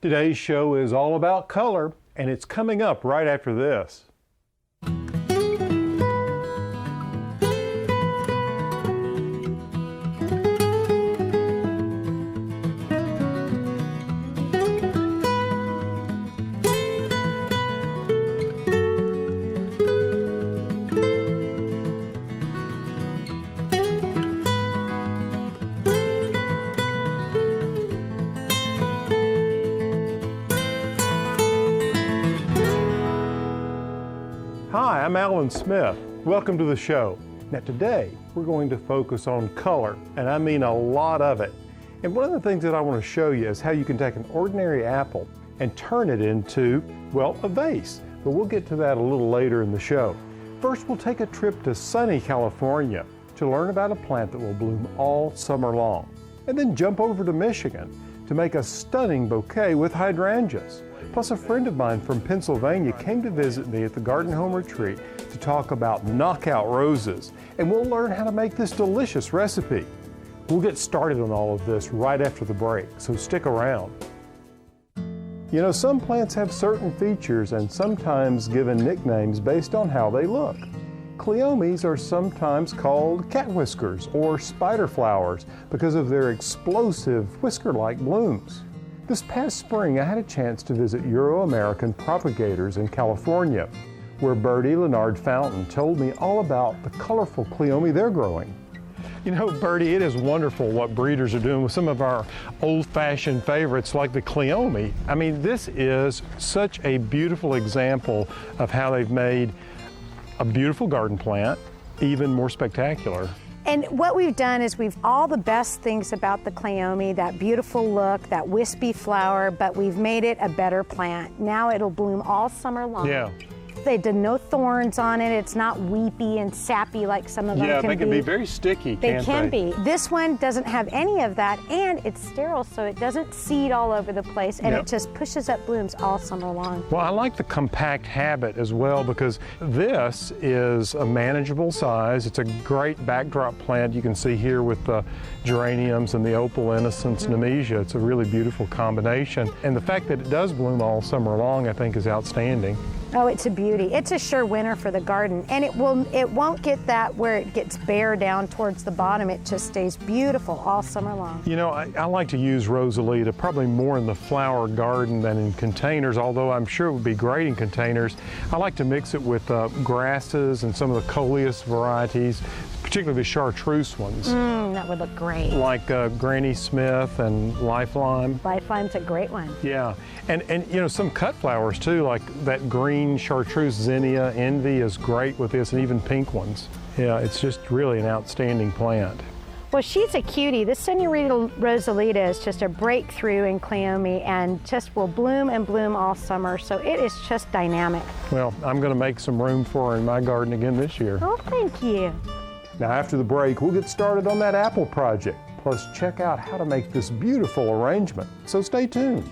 Today's show is all about color, and it's coming up right after this. Hi, I'm Alan Smith. Welcome to the show. Now today, we're going to focus on color, and I mean a lot of it. And one of the things that I want to show you is how you can take an ordinary apple and turn it into, well, a vase. But we'll get to that a little later in the show. First, we'll take a trip to sunny California to learn about a plant that will bloom all summer long. And then jump over to Michigan to make a stunning bouquet with hydrangeas. Plus, a friend of mine from Pennsylvania came to visit me at the Garden Home Retreat to talk about knockout roses, and we'll learn how to make this delicious recipe. We'll get started on all of this right after the break, so stick around. You know, some plants have certain features and sometimes given nicknames based on how they look. Cleomes are sometimes called cat whiskers or spider flowers because of their explosive whisker-like blooms. This past spring, I had a chance to visit Euro-American propagators in California, where Bertie Leonard Fountain told me all about the colorful Cleome they're growing. You know, Bertie, it is wonderful what breeders are doing with some of our old-fashioned favorites like the Cleome. I mean, this is such a beautiful example of how they've made a beautiful garden plant even more spectacular. And what we've done is all the best things about the Cleome, that beautiful look, that wispy flower, but we've made it a better plant. Now it'll bloom all summer long. Yeah. They did no thorns on it. It's not weepy and sappy like some of them can be. Yeah, they can be very sticky, can't they? They can be. This one doesn't have any of that, and it's sterile, so it doesn't seed all over the place, and it just pushes up blooms all summer long. Well, I like the compact habit as well because this is a manageable size. It's a great backdrop plant. You can see here with the geraniums and the opal innocence nemesia. It's a really beautiful combination. And the fact that it does bloom all summer long, I think, is outstanding. Oh, it's a beauty. It's a sure winner for the garden. And it won't get that where it gets bare down towards the bottom. It just stays beautiful all summer long. You know, I like to use Rosalita probably more in the flower garden than in containers, although I'm sure it would be great in containers. I like to mix it with grasses and some of the coleus varieties, particularly the chartreuse ones. That would look great. Like Granny Smith and Lifelime. Lifelime's a great one. Yeah, and you know, some cut flowers too, like that green chartreuse zinnia, Envy is great with this, and even pink ones. Yeah, it's just really an outstanding plant. Well, she's a cutie. This Senorita Rosalita is just a breakthrough in Cleome and just will bloom and bloom all summer, so it is just dynamic. Well, I'm going to make some room for her in my garden again this year. Oh, thank you. Now, after the break, we'll get started on that apple project, plus check out how to make this beautiful arrangement, so stay tuned.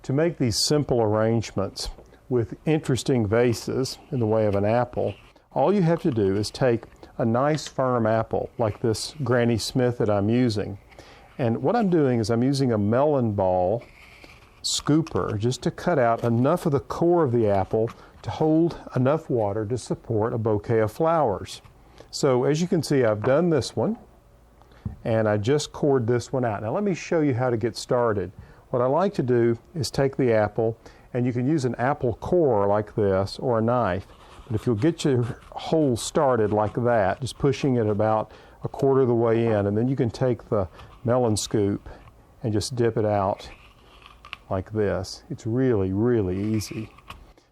To make these simple arrangements with interesting vases in the way of an apple, all you have to do is take a nice firm apple like this Granny Smith that I'm using. And what I'm doing is I'm using a melon ball scooper just to cut out enough of the core of the apple to hold enough water to support a bouquet of flowers. So as you can see, I've done this one, and I just cored this one out. Now let me show you how to get started. What I like to do is take the apple, and you can use an apple core like this or a knife. But if you'll get your hole started like that, just pushing it about a quarter of the way in, and then you can take the melon scoop and just dip it out like this. It's really, really easy.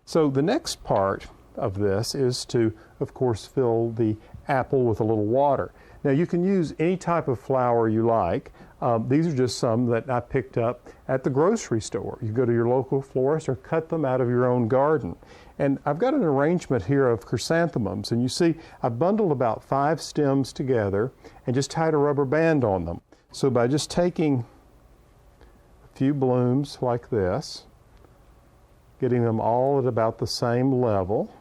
So the next part of this is to, of course, fill the apple with a little water. Now you can use any type of flower you like. These are just some that I picked up at the grocery store. You go to your local florist or cut them out of your own garden. And I've got an arrangement here of chrysanthemums, and you see I've bundled about 5 stems together and just tied a rubber band on them. So by just taking a few blooms like this, getting them all at about the same level,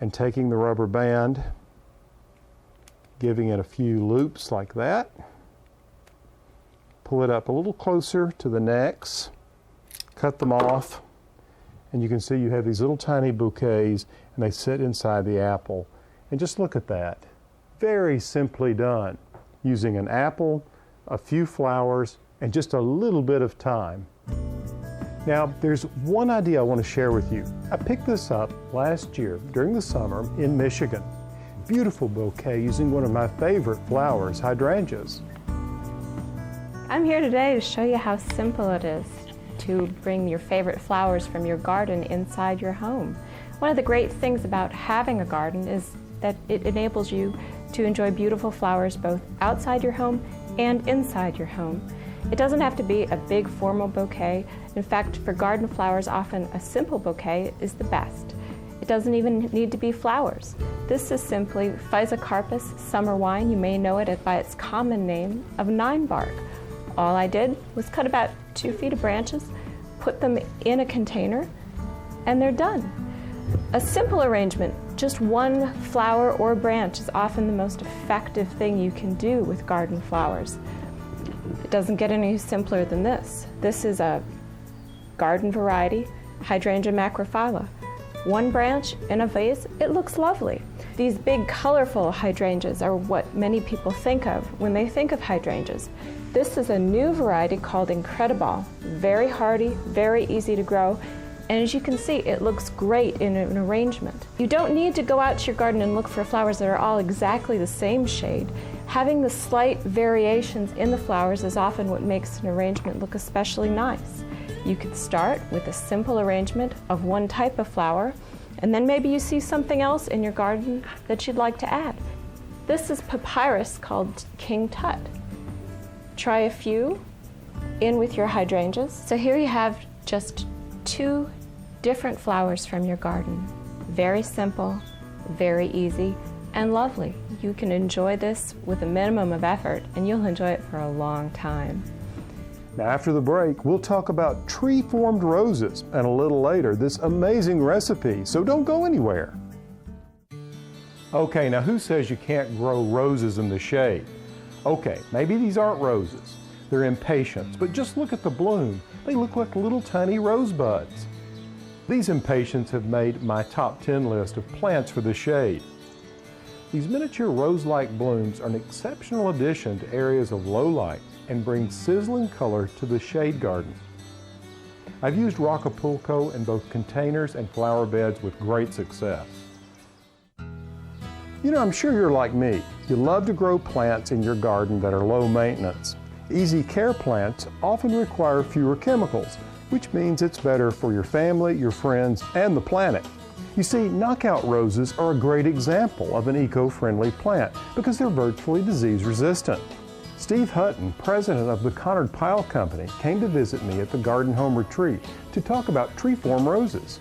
and taking the rubber band, giving it a few loops like that, pull it up a little closer to the necks, cut them off, and you can see you have these little tiny bouquets, and they sit inside the apple. And just look at that. Very simply done, using an apple, a few flowers, and just a little bit of time. Now, there's one idea I want to share with you. I picked this up last year during the summer in Michigan. Beautiful bouquet using one of my favorite flowers, hydrangeas. I'm here today to show you how simple it is to bring your favorite flowers from your garden inside your home. One of the great things about having a garden is that it enables you to enjoy beautiful flowers both outside your home and inside your home. It doesn't have to be a big formal bouquet. In fact, for garden flowers, often a simple bouquet is the best. It doesn't even need to be flowers. This is simply Physocarpus summer wine. You may know it by its common name of ninebark. All I did was cut about 2 feet of branches, put them in a container, and they're done. A simple arrangement, just one flower or branch, is often the most effective thing you can do with garden flowers. It doesn't get any simpler than this. This is a garden variety, Hydrangea macrophylla. One branch in a vase, it looks lovely. These big colorful hydrangeas are what many people think of when they think of hydrangeas. This is a new variety called Incredible. Very hardy, very easy to grow, and as you can see, it looks great in an arrangement. You don't need to go out to your garden and look for flowers that are all exactly the same shade. Having the slight variations in the flowers is often what makes an arrangement look especially nice. You could start with a simple arrangement of one type of flower, and then maybe you see something else in your garden that you'd like to add. This is papyrus called King Tut. Try a few in with your hydrangeas. So here you have just 2 different flowers from your garden. Very simple, very easy, and lovely. You can enjoy this with a minimum of effort, and you'll enjoy it for a long time. Now, after the break, we'll talk about tree-formed roses, and a little later, this amazing recipe, so don't go anywhere. Okay, now who says you can't grow roses in the shade? Okay, maybe these aren't roses. They're impatiens, but just look at the bloom. They look like little tiny rosebuds. These impatiens have made my top 10 list of plants for the shade. These miniature rose-like blooms are an exceptional addition to areas of low light and bring sizzling color to the shade garden. I've used Rockapulco in both containers and flower beds with great success. You know, I'm sure you're like me. You love to grow plants in your garden that are low maintenance. Easy care plants often require fewer chemicals, which means it's better for your family, your friends, and the planet. You see, knockout roses are a great example of an eco-friendly plant because they're virtually disease-resistant. Steve Hutton, president of the Conard Pyle Company, came to visit me at the Garden Home Retreat to talk about tree-form roses.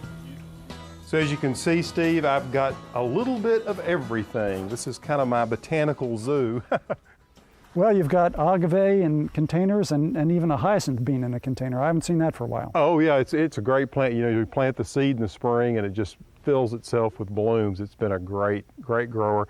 So as you can see, Steve, I've got a little bit of everything. This is kind of my botanical zoo. Well, you've got agave in containers and even a hyacinth bean in a container. I haven't seen that for a while. Oh yeah, it's a great plant. You know, you plant the seed in the spring and it just fills itself with blooms. It's been a great grower.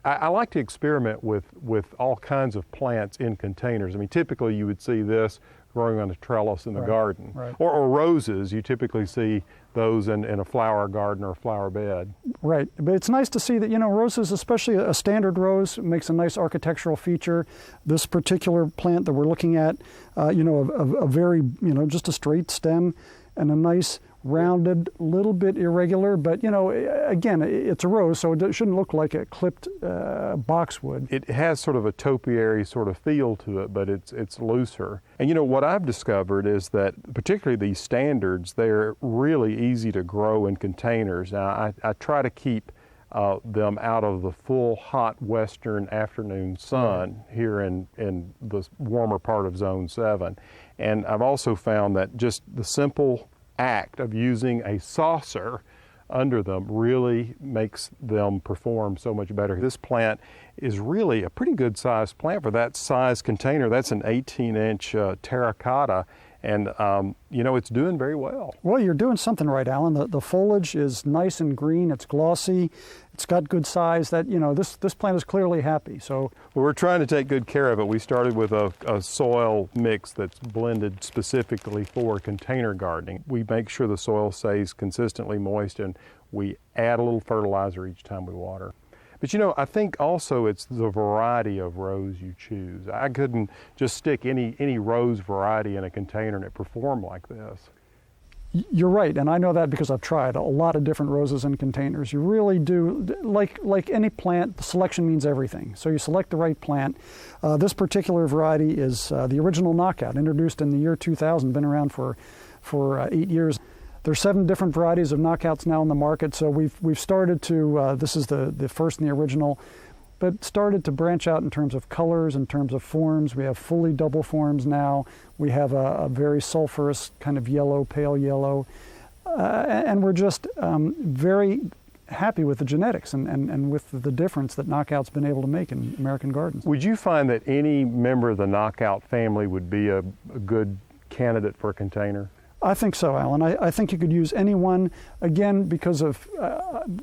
I like to experiment with all kinds of plants in containers. I mean, typically you would see this growing on a trellis in the garden. Right. Or roses, you typically see those in a flower garden or a flower bed. Right, but it's nice to see that, you know, roses, especially a standard rose, makes a nice architectural feature. This particular plant that we're looking at, you know, a very, you know, just a straight stem and a nice rounded, little bit irregular, but you know, again, it's a rose, so it shouldn't look like a clipped boxwood. It has sort of a topiary sort of feel to it, but it's looser. And you know, what I've discovered is that particularly these standards, they're really easy to grow in containers. Now, I try to keep them out of the full hot western afternoon sun here in the warmer part of Zone 7. And I've also found that just the simple act of using a saucer under them really makes them perform so much better. This plant is really a pretty good sized plant for that size container. That's an 18-inch terracotta, And, you know, it's doing very well. Well, you're doing something right, Alan. The foliage is nice and green. It's glossy. It's got good size. That, you know, this plant is clearly happy. So Well, we're trying to take good care of it. We started with a soil mix that's blended specifically for container gardening. We make sure the soil stays consistently moist, and we add a little fertilizer each time we water. But you know, I think also it's the variety of rose you choose. I couldn't just stick any rose variety in a container and it performed like this. you're right, and I know that because I've tried a lot of different roses in containers. You really do, like any plant, the selection means everything. So you select the right plant. This particular variety is the original Knockout, introduced in the year 2000, been around for 8 years. There's 7 different varieties of Knockouts now in the market, so we've started to, this is the first and the original, but started to branch out in terms of colors, in terms of forms. We have fully double forms now. We have a very sulfurous kind of yellow, pale yellow, and we're just very happy with the genetics and with the difference that Knockout's been able to make in American gardens. Would you find that any member of the Knockout family would be a good candidate for a container? I think so, Alan. I think you could use any one, again, because of,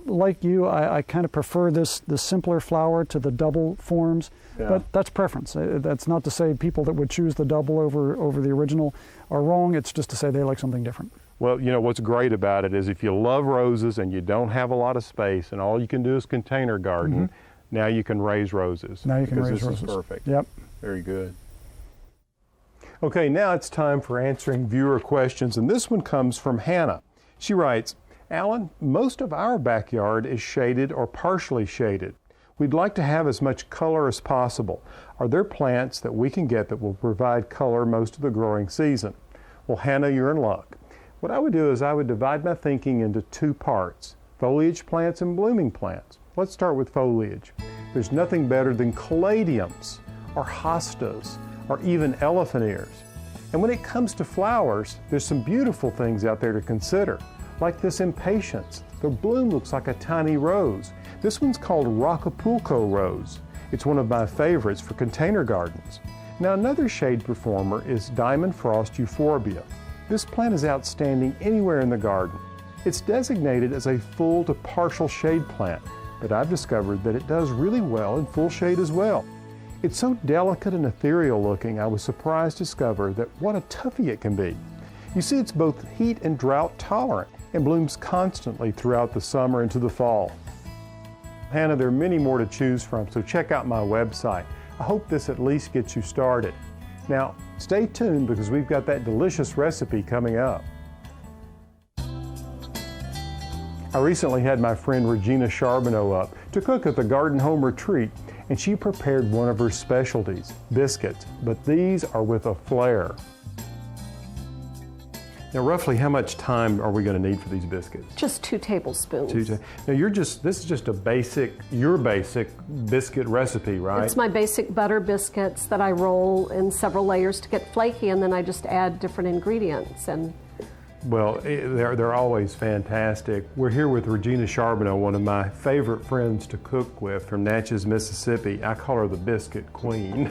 like you, I kind of prefer the simpler flower to the double forms, Yeah. but that's preference. That's not to say people that would choose the double over the original are wrong. It's just to say they like something different. Well, you know, what's great about it is if you love roses and you don't have a lot of space and all you can do is container garden, now you can raise roses. Now you can because raise this roses. is perfect. Yep. Very good. Okay, now it's time for answering viewer questions, and this one comes from Hannah. She writes, Alan, most of our backyard is shaded or partially shaded. We'd like to have as much color as possible. Are there plants that we can get that will provide color most of the growing season? Well, Hannah, you're in luck. What I would do is I would divide my thinking into 2 parts, foliage plants and blooming plants. Let's start with foliage. There's nothing better than caladiums or hostas, or even elephant ears. And when it comes to flowers, there's some beautiful things out there to consider, like this impatiens. The bloom looks like a tiny rose. This one's called Rockapulco rose. It's one of my favorites for container gardens. Now another shade performer is Diamond Frost Euphorbia. This plant is outstanding anywhere in the garden. It's designated as a full to partial shade plant, but I've discovered that it does really well in full shade as well. It's so delicate and ethereal looking, I was surprised to discover that what a toughie it can be. You see, it's both heat and drought tolerant and blooms constantly throughout the summer into the fall. Hannah, there are many more to choose from, so check out my website. I hope this at least gets you started. Now, stay tuned because we've got that delicious recipe coming up. I recently had my friend Regina Charbonneau up to cook at the Garden Home Retreat, and she prepared one of her specialties, biscuits, but these are with a flair. Now, roughly how much time are we going to need for these biscuits? Just 2 tablespoons. Now, this is just your basic biscuit recipe, right? It's my basic butter biscuits that I roll in several layers to get flaky, and then I just add different ingredients. And well, they're always fantastic. We're here with Regina Charbonneau, one of my favorite friends to cook with from Natchez, Mississippi. I call her the Biscuit Queen.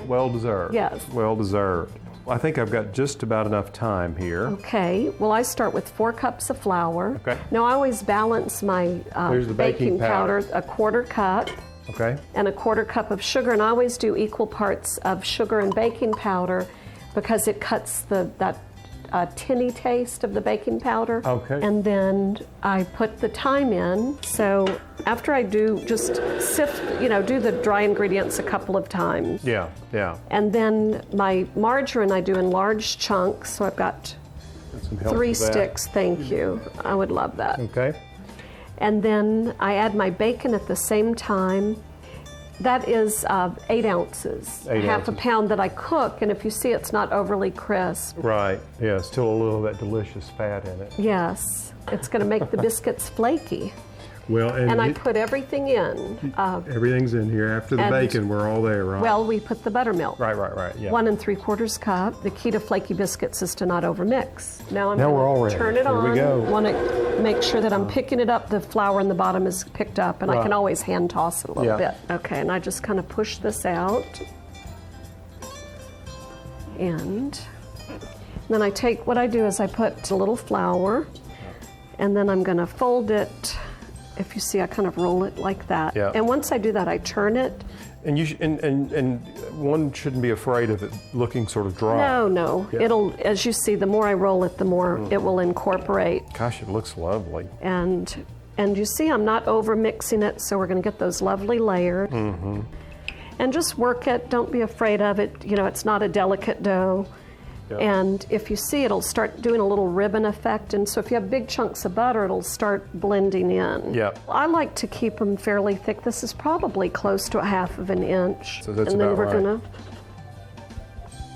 Well deserved. Yes. Well deserved. Well, I think I've got just about enough time here. okay, well, I start with 4 cups of flour. Okay. Now I always balance my There's the baking powder. a 1/4 cup, Okay. and a 1/4 cup of sugar, and I always do equal parts of sugar and baking powder because it cuts that tinny taste of the baking powder. Okay. And then I put the thyme in. So after I do, just sift, do the dry ingredients a couple of times. Yeah. And then my margarine I do in large chunks. So I've got Some help 3 with that. sticks. Thank you. I would love that. Okay. And then I add my bacon at the same time. That is 8 ounces, 8 half a ounces. pound that I cook, and if you see it's not overly crisp. Right. Yeah, still a little of that delicious fat in it. Yes, it's going to make the biscuits flaky. Well, And I put everything in. everything's in here. After the and- bacon, we're all there, right? Well, we put the buttermilk. Right. Yeah. 1 3/4 cup. The key to flaky biscuits is to not overmix. Now Now we're all going ready. to turn it Here on. we go. Want to make sure that I'm picking it up. The flour in the bottom is picked up, and I Right. can always hand toss it a little Yeah. bit. Okay, and I just kind of push this out. And then what I do is I put a little flour, and then I'm going to fold it. If you see, I kind of roll it like that. Yeah. And once I do that, I turn it. And and one shouldn't be afraid of it looking sort of dry. No. Yeah. It'll, as you see, the more I roll it, the more it will incorporate. Gosh, it looks lovely. And you see, I'm not over mixing it, so we're going to get those lovely layers. Mm-hmm. And just work it. Don't be afraid of it. You know, it's not a delicate dough. Yep. And if you see, it'll start doing a little ribbon effect. And so if you have big chunks of butter, it'll start blending in. Yep. I like to keep them fairly thick. This is probably close to 1/2 inch. So that's and then about we're right. gonna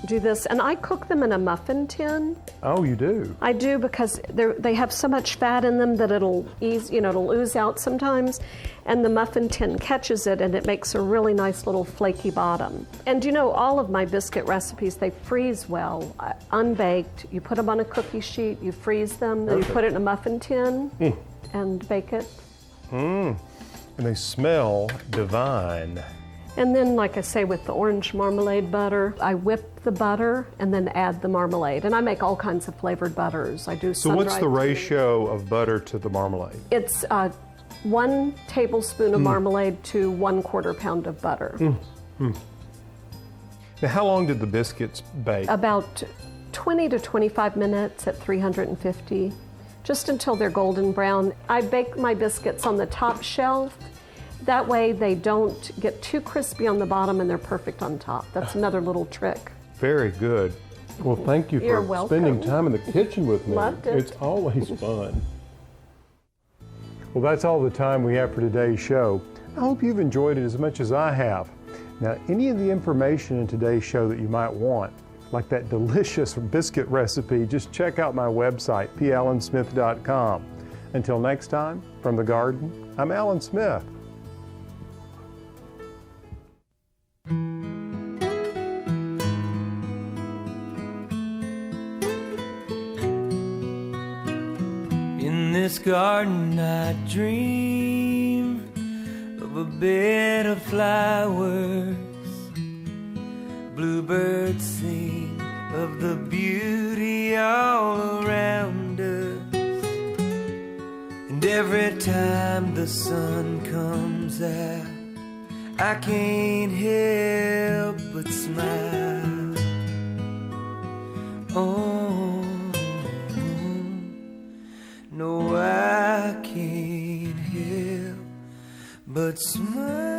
do this. And I cook them in a muffin tin. Oh, you do? I do, because they have so much fat in them that it'll ooze out sometimes. And the muffin tin catches it, and it makes a really nice little flaky bottom. And you know, all of my biscuit recipes, they freeze well, unbaked. You put them on a cookie sheet, you freeze them, then you put it in a muffin tin and bake it. And they smell divine. And then, like I say, with the orange marmalade butter, I whip the butter and then add the marmalade. And I make all kinds of flavored butters. I do So what's the sun-dried ratio of butter to the marmalade? It's 1 tablespoon of marmalade to 1/4 pound of butter. Now, how long did the biscuits bake? About 20 to 25 minutes at 350, just until they're golden brown. I bake my biscuits on the top shelf. That way they don't get too crispy on the bottom and they're perfect on top. That's another little trick. Very good. Well, thank you You're for welcome. spending time in the kitchen with me. Loved it. It's always fun. Well, that's all the time we have for today's show. I hope you've enjoyed it as much as I have. Now, any of the information in today's show that you might want, like that delicious biscuit recipe, just check out my website, pallensmith.com. Until next time, from the garden, I'm Alan Smith. In this garden I dream of a bed of flowers. Bluebirds sing of the beauty all around us. And every time the sun comes out, I can't help but smile. Oh, no, I can't help but smile.